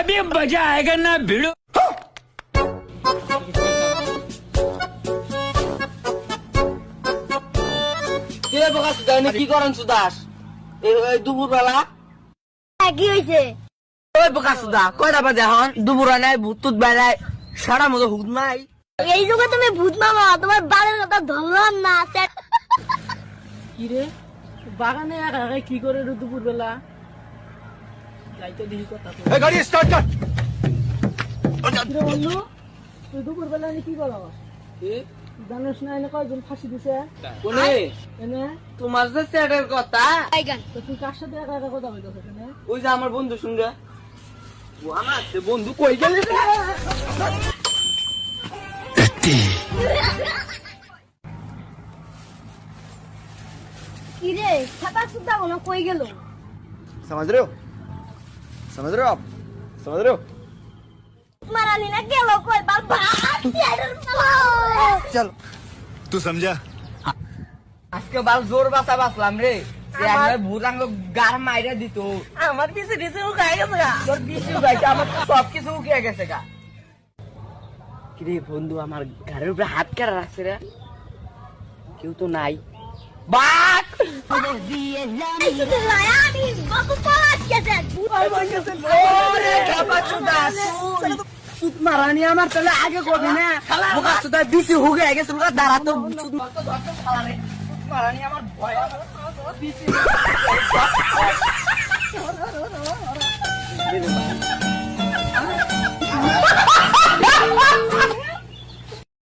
अभी मजा आएगा ना भिड़ो। কি করেন সুদাস দুপুর বেলা কি হয়েছে? ওই বোকা সুদা কয়টা বাজে এখন দুপুরা নাই ভূত টুত বেলায় সারা মতো হুদ নাই এই যুগে তুমি ভূত মামা, তোমার বাড়ির কথা ধরলাম না। কি রে বাগানে একা একা কি করে রে দুপুর বেলা? যাইতে দেখি কথা তো। गाड़ी स्टार्ट कर। কি রে বন্ধু, তুই দুপুর বেলা এনে কি করো? জানিস না এনে কয়জন ফাঁসি দিছে? কোনে এনে তোমার যে চ্যাটের কথা তো তুই কার সাথে একা একা কথা বলতেছ এখানে? ওই যে আমার বন্ধু সঙ্গে ও আমার সে বন্ধু কই গেলি রে? কি রে ছাতা সুদ্ধা কোনো কই গেল? समझ रहे हो समझ रहे हो आप समझ रहे हो মারানি না গেল কই বাল ভাত चलो तू समझा আজকে বাল জোর বাসা বাসলাম রে সে একবার ভূতাঙ্গ গার মাইরা দিত আমার পিছে পিছে উকাই গেছে গা তোর পিছে উকাইছে আমার তো সব কিছু উকিয়ে গেছে গা কিরে বন্ধু আমার ঘরের উপরে হাত কেরা রাখছে রে কেউ তো নাই বাক আমি বাবু পাঁচ গেছে ওরে কাপাচু দাস সুত মারানি আমার তাহলে আগে করবি না বোকা সুদা বিসি হুগে গেছে লোকা দাঁড়া তো সুত মারানি আমার ভয় বিসি